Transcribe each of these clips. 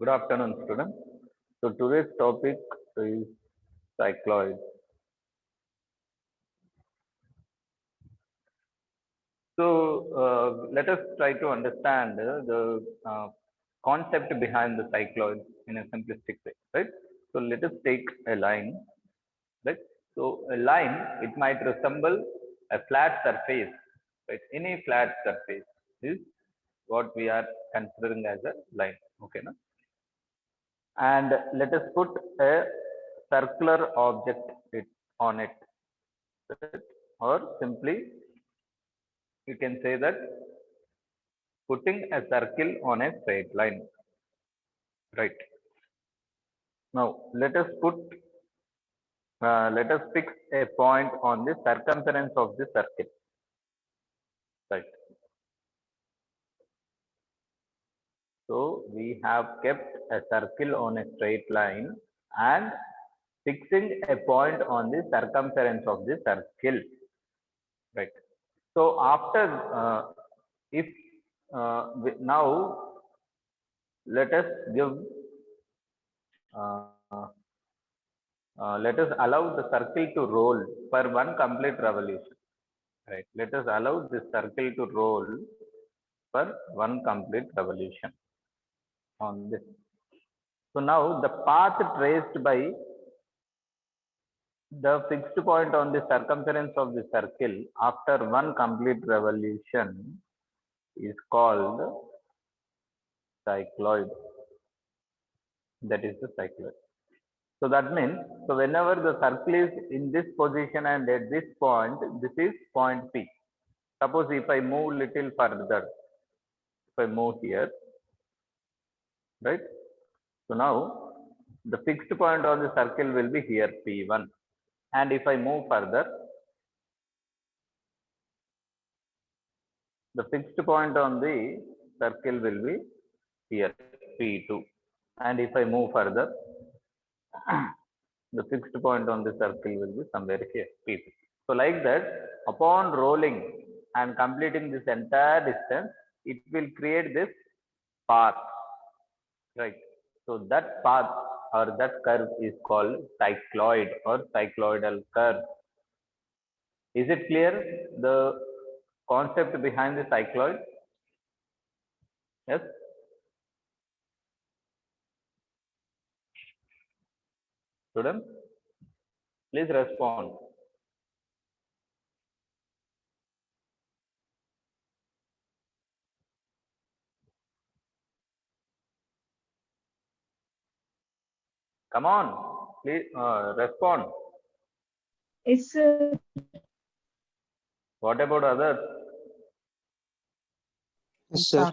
Good afternoon, students. So today's topic is cycloid. So let us try to understand the concept behind the cycloid in a simplistic way, right? So let us take a line, right? So a line, it might resemble a flat surface, right? Any flat surface is what we are considering as a line, okay? No? And let us put a circular object on it, right? Or simply you can say that putting a circle on a straight line, right? Now let us fix a point on the circumference of the circle, right? So we have kept a circle on a straight line and fixing a point on the circumference of the circle, right? So after if now let us give uh, let us allow the circle to roll for one complete revolution, right? Let us allow this circle to roll for one complete revolution on this. So now the path traced by the fixed point on the circumference of the circle after one complete revolution is called cycloid. That is the cycloid. So that means, so whenever the circle is in this position and at this point, this is point P. Suppose if I move little further, if I move here, right? So now the fixed point on the circle will be here P1. And if I move further, the fixed point on the circle will be here P2. And if I move further, the fixed point on the circle will be somewhere here P3. So like that, upon rolling and completing this entire distance, it will create this path, right? So that path or that curve is called cycloid or cycloidal curve. Is it clear the concept behind the cycloid? Yes. Students, please respond. Come on, please respond. It's What about others? Yes, sir.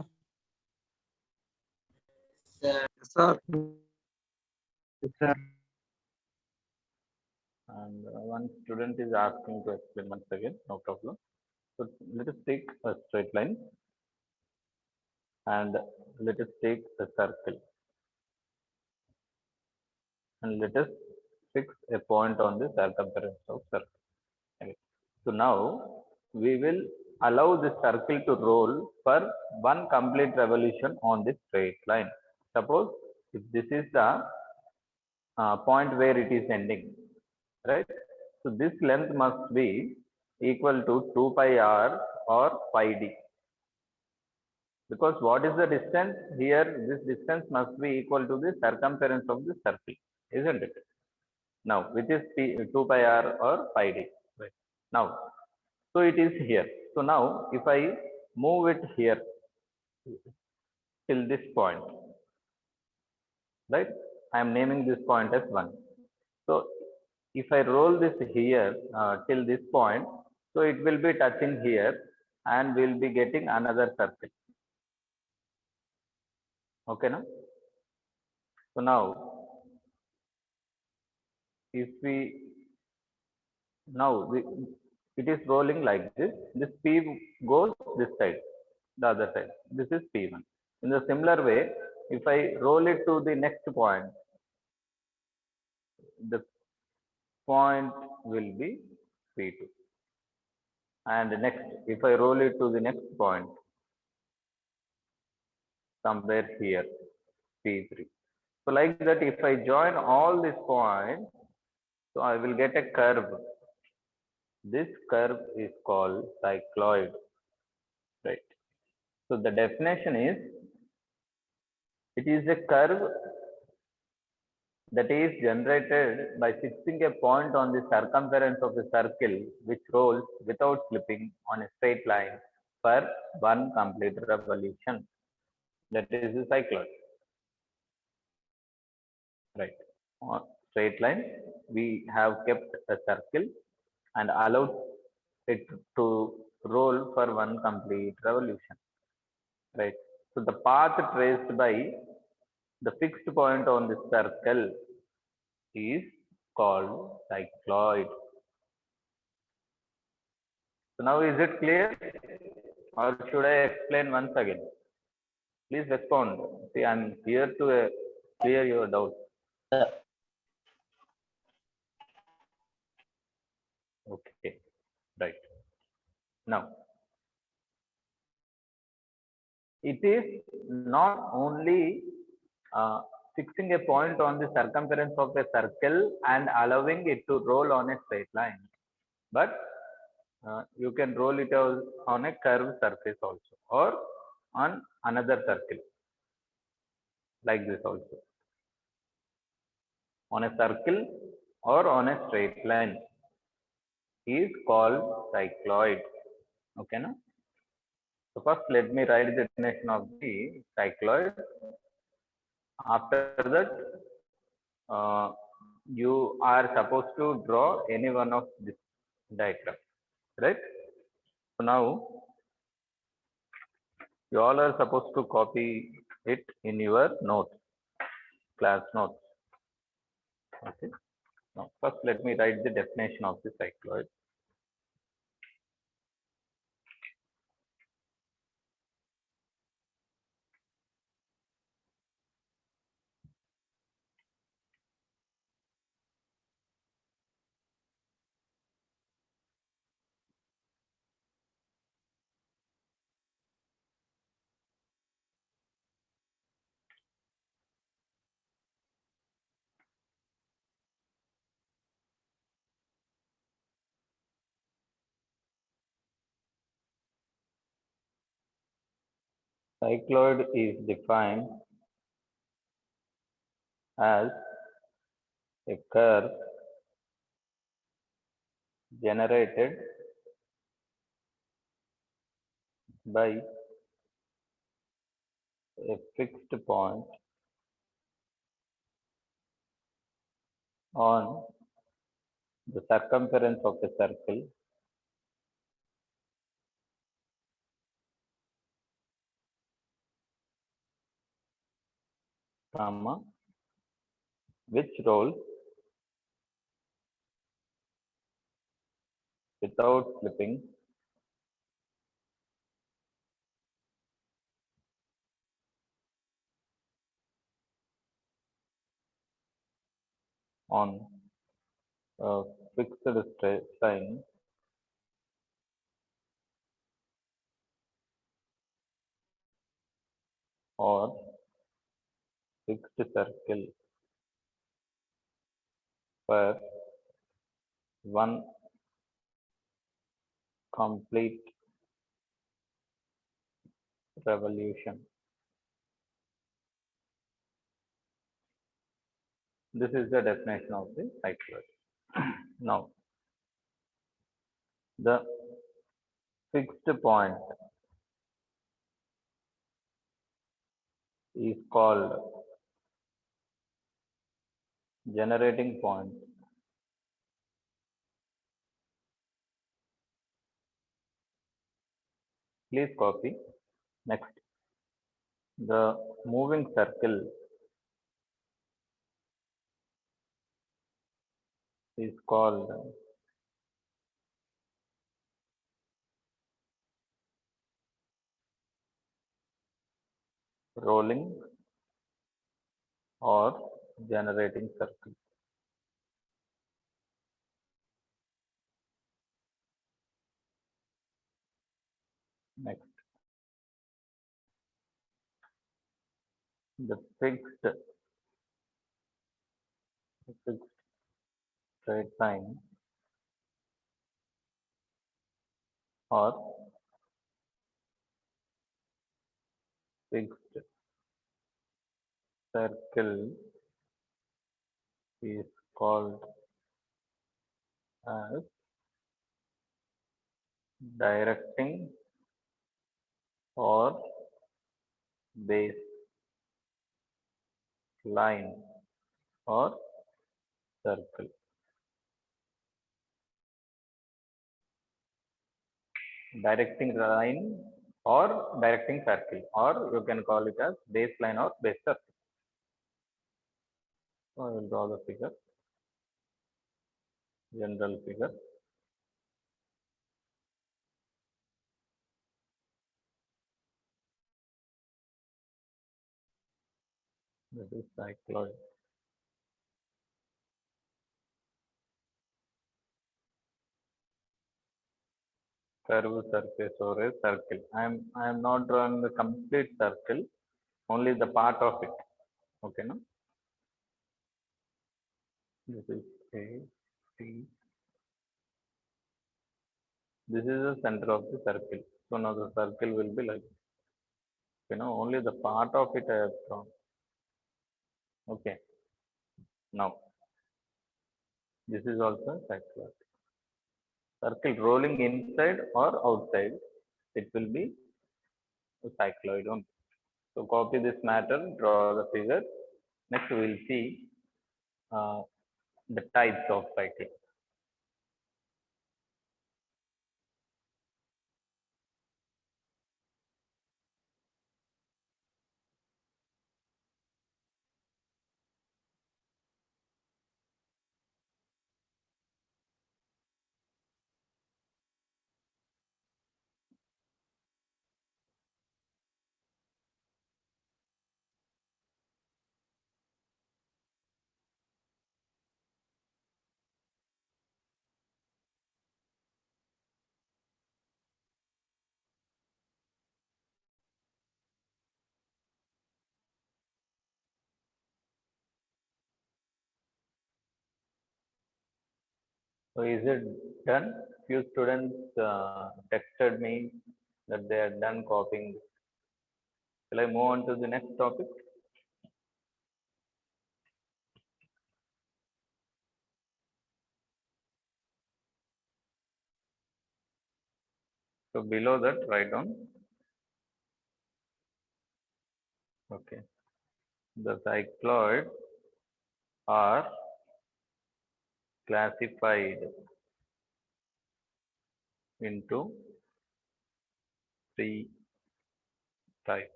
Yes, sir. And one student is asking to explain once again, no problem. So let us take a straight line and let us take a circle and let us fix a point on the circumference of circle. Okay. So now we will allow the circle to roll for one complete revolution on this straight line. Suppose if this is the point where it is ending, right? So this length must be equal to 2 pi r or pi d. Because what is the distance? Here, this distance must be equal to the circumference of the circle, isn't it? Now, which is 2 pi r or pi d. Right. Now, so it is here. So now, if I move it here till this point, right? I am naming this point as 1. So, if I roll this here till this point, so it will be touching here and we'll be getting another circle. Okay, now? So now, if we now it is rolling like this. This P goes this side, the other side. This is P1. In the similar way, if I roll it to the next point, the point will be P2. And next, if I roll it to the next point, somewhere here, P3. So like that, if I join all these points, so I will get a curve. This curve is called cycloid, right? So the definition is, it is a curve that is generated by fixing a point on the circumference of a circle which rolls without slipping on a straight line for one complete revolution. That is the cycloid, right? On straight line, we have kept a circle and allowed it to roll for one complete revolution, right? So the path traced by the fixed point on the circle is called cycloid. So now is it clear, or should I explain once again? Please respond. See, I'm here to clear your doubt. Okay, right. Now, it is not only fixing a point on the circumference of a circle and allowing it to roll on a straight line, but you can roll it on a curved surface also, or on another circle, like this also, on a circle or on a straight line, is called cycloid. Okay, no? So first, let me write the definition of the cycloid. After that, you are supposed to draw any one of this diagram, right? So now, you all are supposed to copy it in your notes, class notes. Okay. Now, first, let me write the definition of the cycloid. Cycloid is defined as a curve generated by a fixed point on the circumference of a circle comma which rolls without slipping on a fixed straight line or fixed circle for one complete revolution. This is the definition of the cycloid. Now, the fixed point is called generating point. Please copy. Next, the moving circle is called rolling or generating circle. Next, the fixed straight line or fixed circle is called as directing or base line or circle. Directing line or directing circle, or you can call it as baseline or base circle. So I will draw the figure, general figure. This is cycloid. Curved surface or a circle. I am not drawing the complete circle, only the part of it. Okay, no? This is A, T. This is the center of the circle. So now the circle will be like, only the part of it I have drawn. Okay. Now, this is also cycloid. Circle rolling inside or outside, it will be a cycloid only. So copy this matter, draw the figure. Next we will see the types of cycle. So is it done? Few students texted me that they are done copying. Shall I move on to the next topic? So below that, write down. Okay. The cycloids are classified into three types.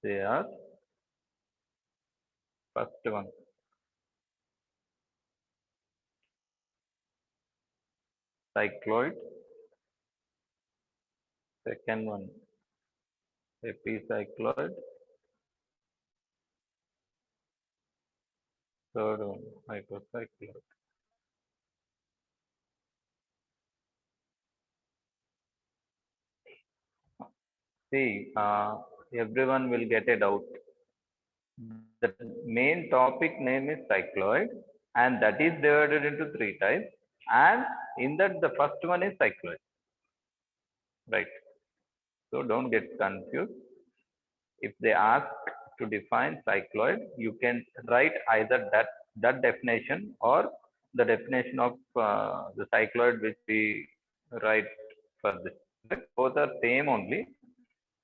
They are first one, cycloid. Second one, epicycloid. Third one, hypercycloid. See, everyone will get a doubt. The main topic name is cycloid, and that is divided into three types. And in that, the first one is cycloid, right? So don't get confused. If they ask to define cycloid, you can write either that definition or the definition of the cycloid which we write for this. Right? Both are same only.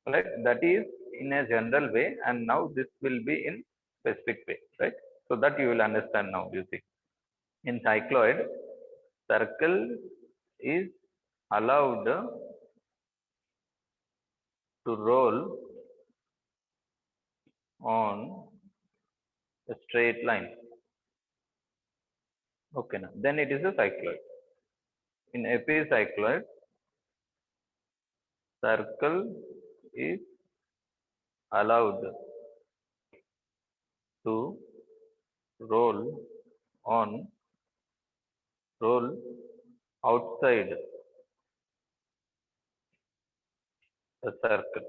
Right? That is in a general way, and now this will be in specific way, right? So that you will understand now. You see, in cycloid, circle is allowed to roll on a straight line. Okay, now then it is a cycloid. In epicycloid, circle is allowed to roll outside the circle.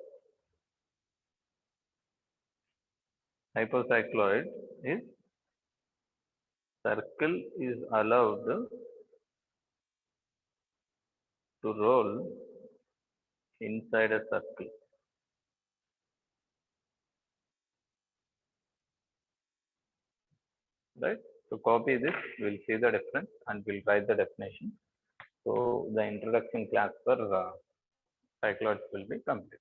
hypocycloid is circle is allowed to roll inside a circle. Right? To copy this, we'll see the difference and we'll write the definition. So the introduction class for cycloids will be complete.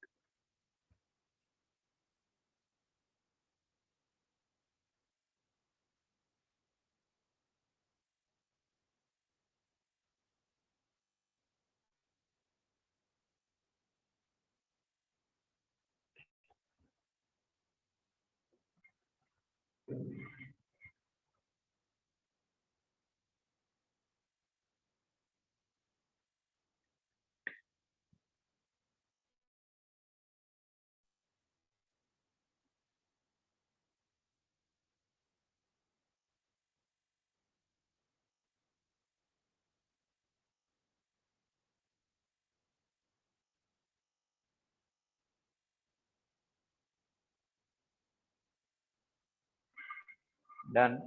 Done.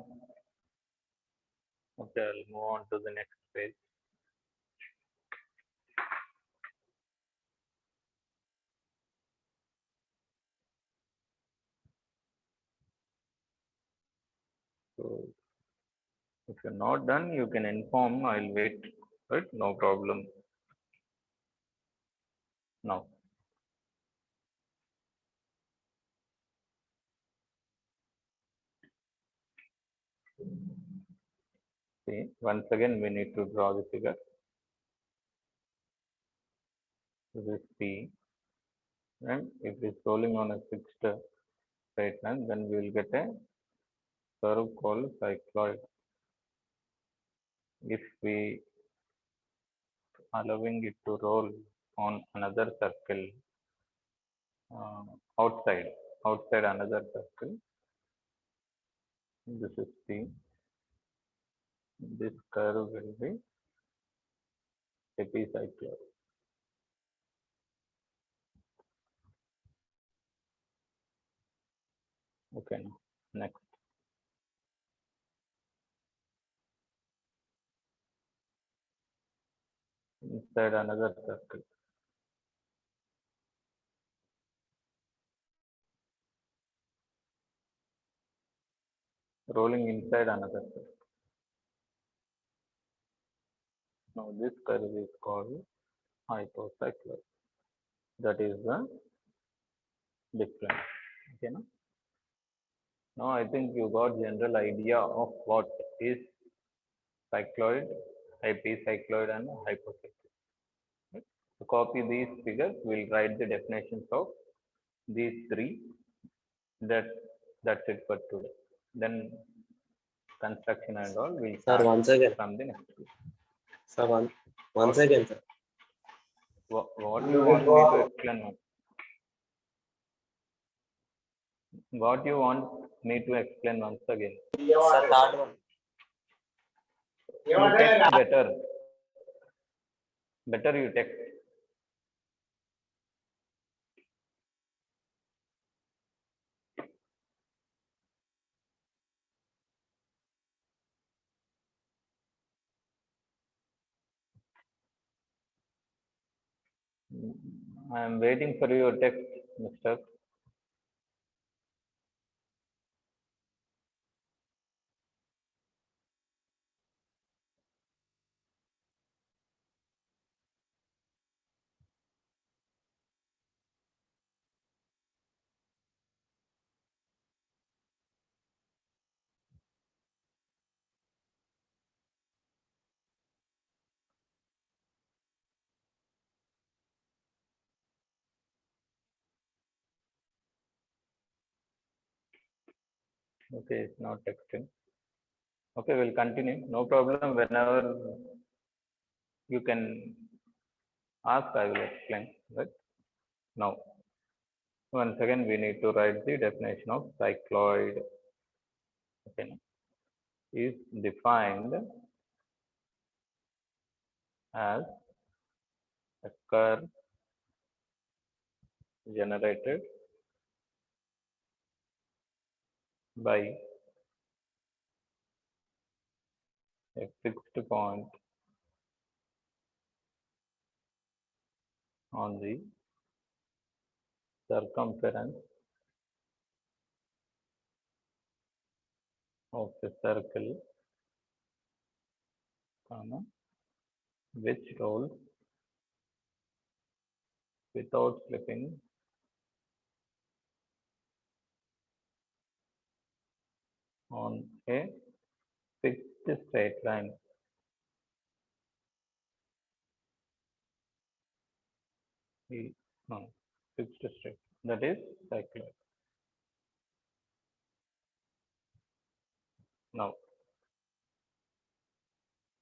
Okay, I'll move on to the next page. So if you're not done, you can inform. I'll wait. Right? No problem. Now. See, once again, we need to draw the figure. This is P. And if it's rolling on a fixed straight line, then we will get a curve called cycloid. If we allowing it to roll on another circle outside another circle, this is P. This curve will be epicycloid. Okay, now next. Inside another circle. Rolling inside another circle. Now this curve is called hypocycloid. That is the difference. Okay, now? Now I think you got general idea of what is cycloid, epicycloid, and hypocycloid. Right? To copy these figures, we'll write the definitions of these three. That's it for today. Then construction and all will Sir, start once again. from the next week. Sir, once again, sir. What you want me to explain? What you want me to explain once again? Sir, third one. You text better. Better you text. I am waiting for your text, Mr. Okay, it's not texting. Okay, we'll continue. No problem. Whenever you can ask, I will explain. Right? Now, once again, we need to write the definition of cycloid. Okay, is defined as a curve generated by a fixed point on the circumference of the circle, comma, which rolls without slipping on a fixed straight line. No, fixed straight, that is cycloid. Now,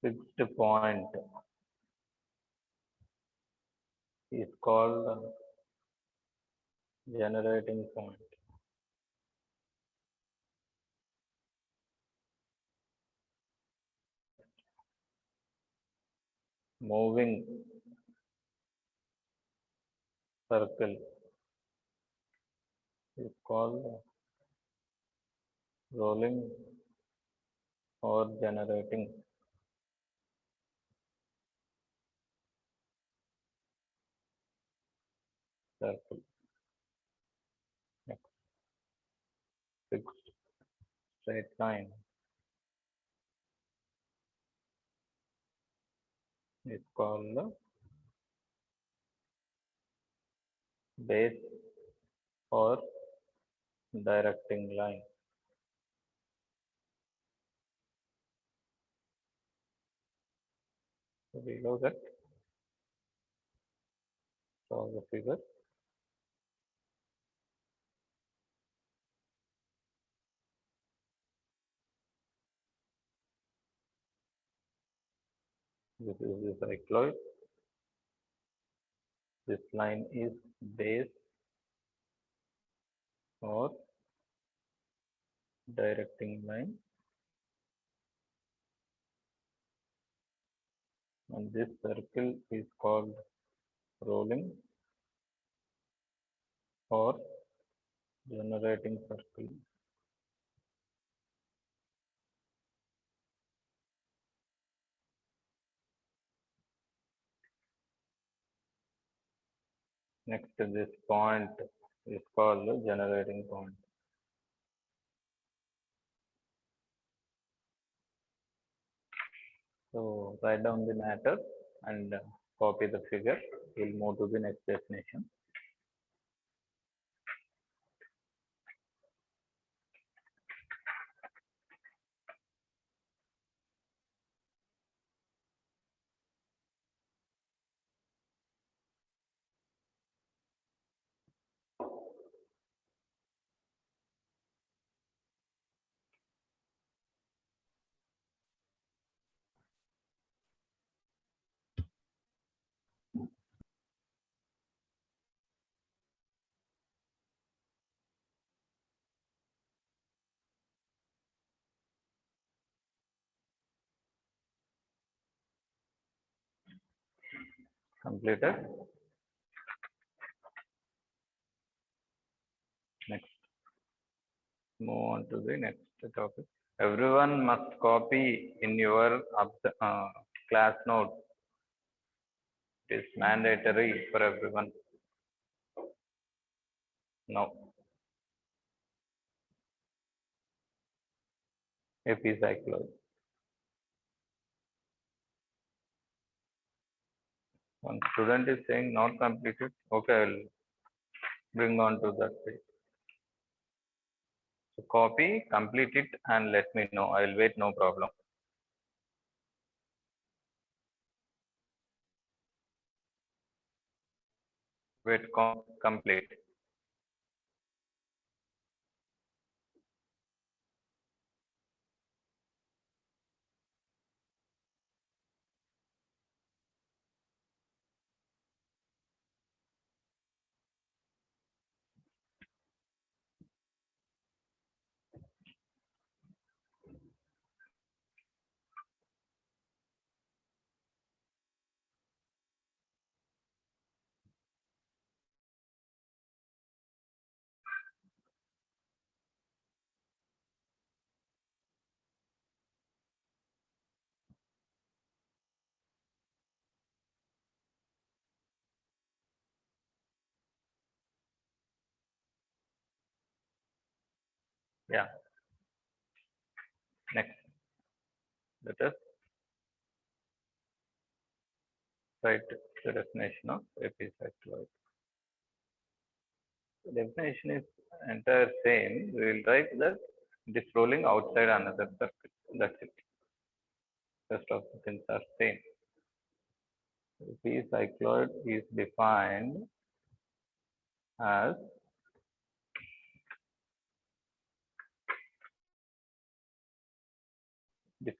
fixed point is called generating point. Moving circle is called rolling or generating circle. Next, fixed straight line is called base or directing line. So below that, solve the figure. This is the cycloid. This line is base or directing line, and this circle is called rolling or generating circle. Next, this point is called the generating point. So write down the matter and copy the figure. We'll move to the next definition. Completed. Next, move on to the next topic. Everyone must copy in your class note. It is mandatory for everyone. Now, epicycloid. One student is saying not completed. Okay, I'll bring on to that page. So copy, complete it, and let me know. I will wait, no problem. Wait, complete. Yeah. Next, let us write the definition of epicycloid. The definition is entire same. We will write that it is rolling outside another circle. That's it. Rest of the things are same. Epicycloid is defined as the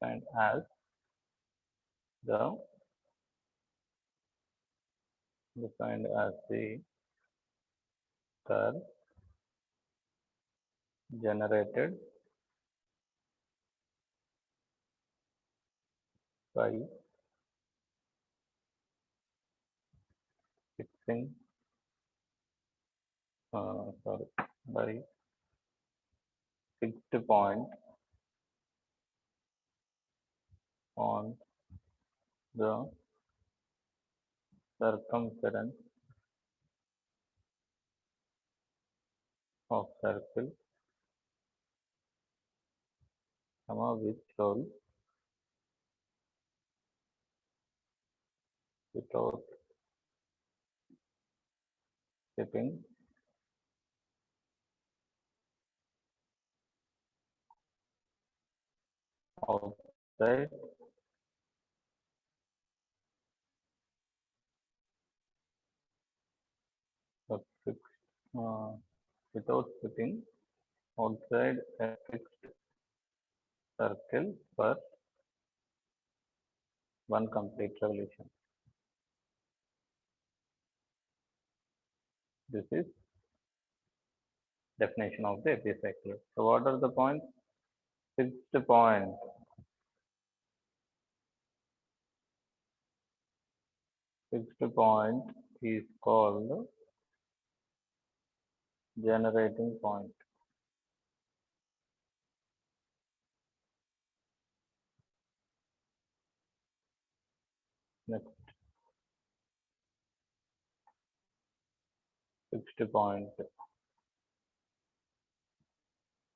defined as the curve generated by fixing by fixed point on the circumference of circle, which rolls without stepping outside a fixed without stepping outside a fixed circle for one complete revolution. This is definition of the epicycloid. So what are the points? Fixed point. Fixed point is called generating point. Next, fixed point.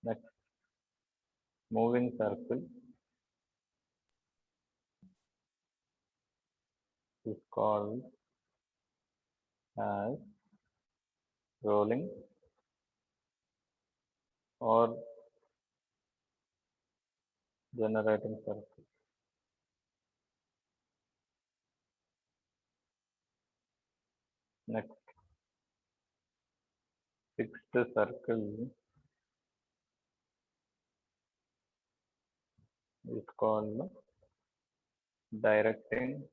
Next, moving circle is called as rolling or generating circle. Next, fixed circle is called directing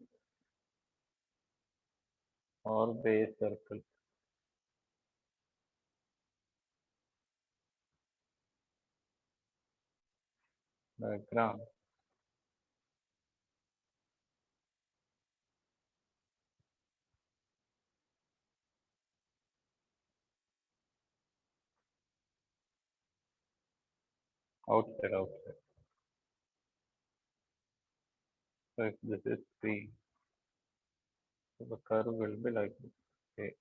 or base circle. Diagram. Outside. So if this is P, so the curve will be like this. Okay.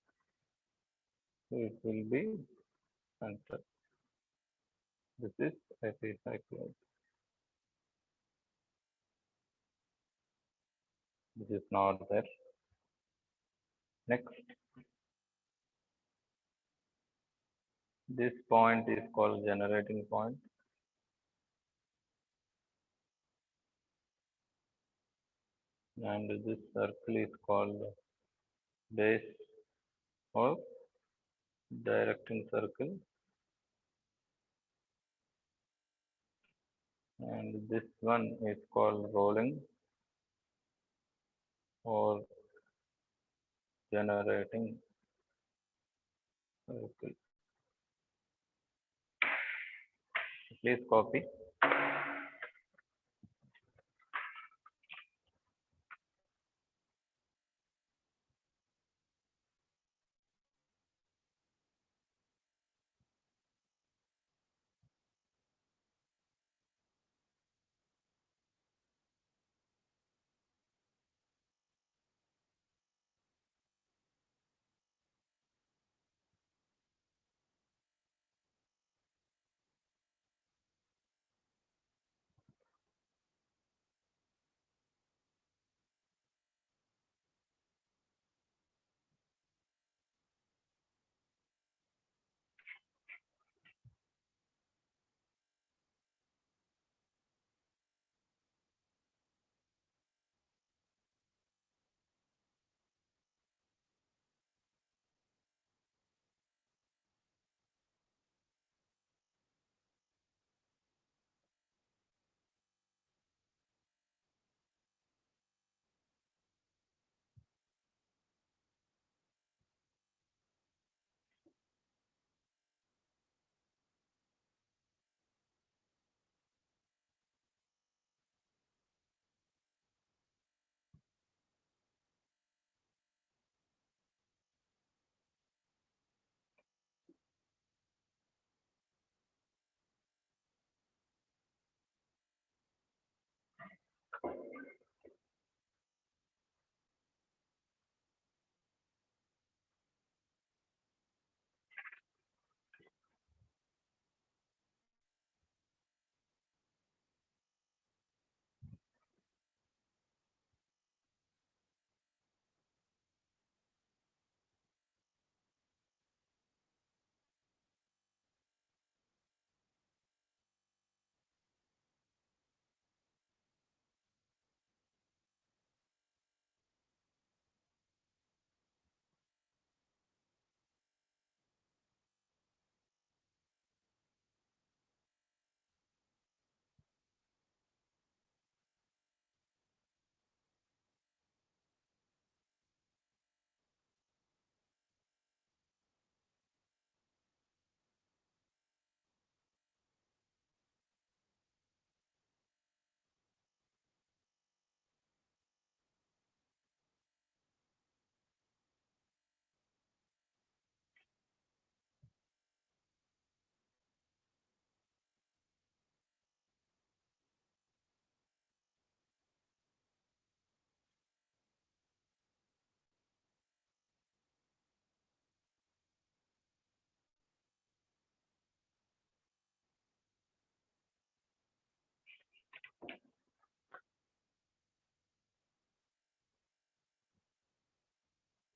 So it will be center. This is epicycloid. This is not there. Next, this point is called generating point. And this circle is called base or directing circle. And this one is called rolling or generating circle. Please copy.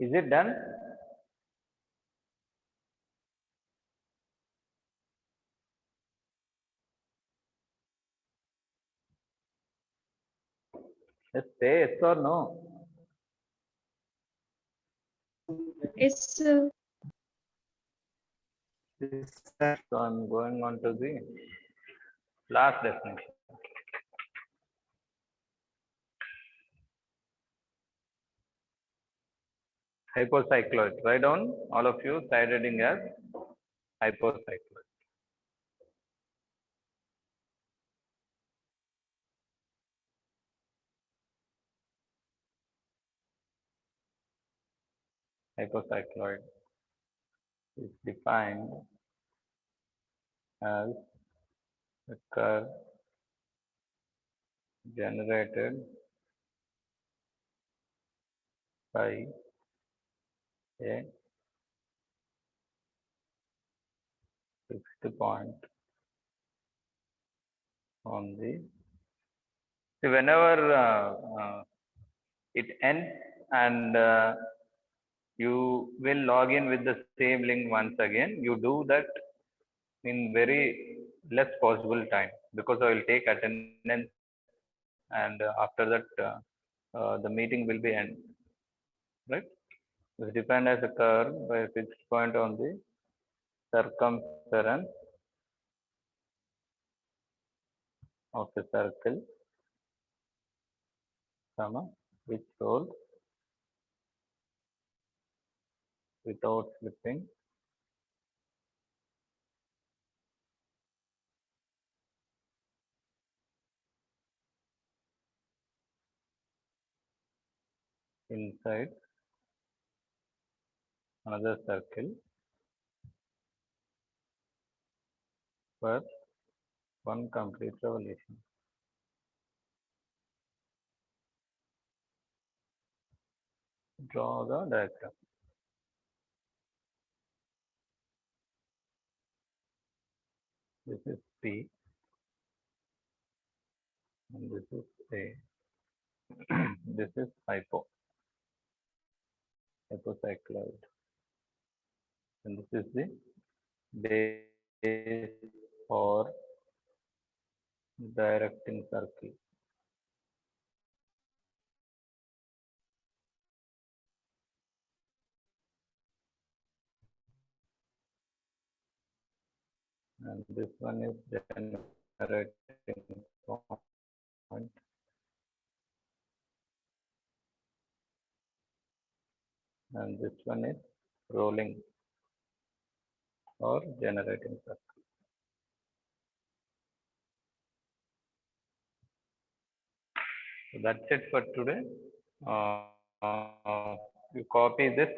Is it done? Just say yes or no. Yes, sir. So I'm going on to the last definition. Hypocycloid. Write down all of you side heading as hypocycloid. Hypocycloid is defined as a curve generated by a fixed point on the. See, whenever it ends and you will log in with the same link once again, you do that in very less possible time because I will take attendance and after that the meeting will be end, right? It's defined as a curve by a fixed point on the circumference of a circle, which rolls without slipping inside another circle for one complete revolution. Draw the diagram. This is P and this is A. This is hypocycloid, and this is the base or directing circle. And this one is generating point. And this one is rolling or generating circle. So that's it for today. You copy this